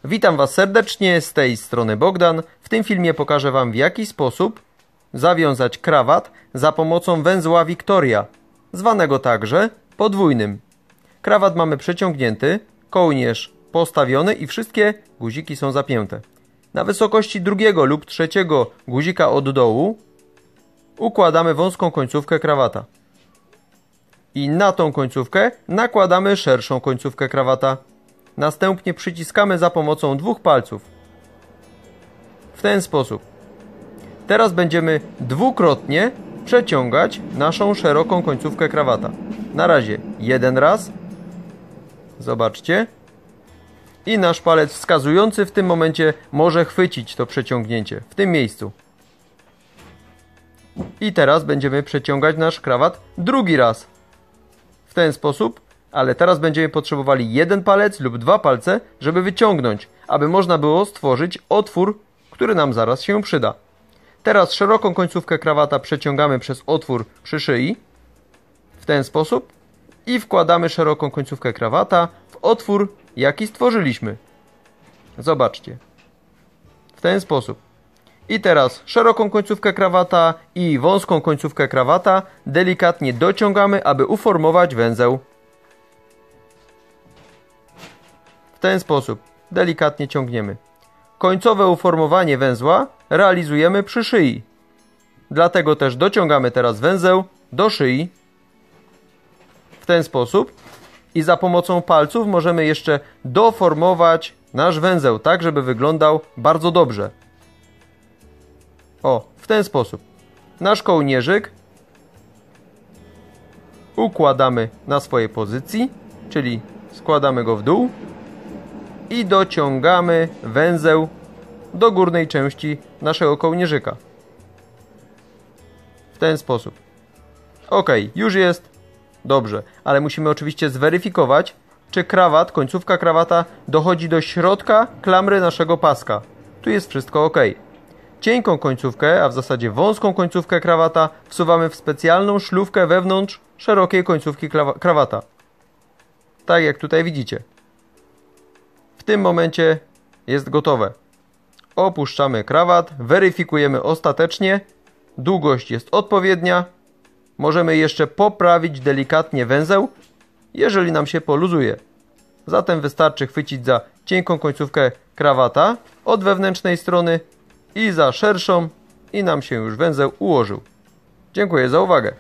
Witam Was serdecznie, z tej strony Bogdan. W tym filmie pokażę Wam, w jaki sposób zawiązać krawat za pomocą węzła Victoria, zwanego także podwójnym. Krawat mamy przeciągnięty, kołnierz postawiony i wszystkie guziki są zapięte. Na wysokości drugiego lub trzeciego guzika od dołu układamy wąską końcówkę krawata. I na tą końcówkę nakładamy szerszą końcówkę krawata. Następnie przyciskamy za pomocą dwóch palców. W ten sposób. Teraz będziemy dwukrotnie przeciągać naszą szeroką końcówkę krawata. Na razie jeden raz. Zobaczcie. I nasz palec wskazujący w tym momencie może chwycić to przeciągnięcie w tym miejscu. I teraz będziemy przeciągać nasz krawat drugi raz. W ten sposób, ale teraz będziemy potrzebowali jeden palec lub dwa palce, żeby wyciągnąć, aby można było stworzyć otwór, który nam zaraz się przyda. Teraz szeroką końcówkę krawata przeciągamy przez otwór przy szyi, w ten sposób, i wkładamy szeroką końcówkę krawata w otwór, jaki stworzyliśmy. Zobaczcie. W ten sposób. I teraz szeroką końcówkę krawata i wąską końcówkę krawata delikatnie dociągamy, aby uformować węzeł. W ten sposób delikatnie ciągniemy. Końcowe uformowanie węzła realizujemy przy szyi. Dlatego też dociągamy teraz węzeł do szyi. W ten sposób. I za pomocą palców możemy jeszcze doformować nasz węzeł, tak żeby wyglądał bardzo dobrze. O, w ten sposób. Nasz kołnierzyk układamy na swojej pozycji, czyli składamy go w dół i dociągamy węzeł do górnej części naszego kołnierzyka. W ten sposób. Ok, już jest dobrze, ale musimy oczywiście zweryfikować, czy krawat, końcówka krawata dochodzi do środka klamry naszego paska. Tu jest wszystko ok. Cienką końcówkę, a w zasadzie wąską końcówkę krawata wsuwamy w specjalną szlufkę wewnątrz szerokiej końcówki krawata. Tak jak tutaj widzicie. W tym momencie jest gotowe. Opuszczamy krawat, weryfikujemy ostatecznie. Długość jest odpowiednia. Możemy jeszcze poprawić delikatnie węzeł, jeżeli nam się poluzuje. Zatem wystarczy chwycić za cienką końcówkę krawata od wewnętrznej strony i za szerszą i nam się już węzeł ułożył. Dziękuję za uwagę.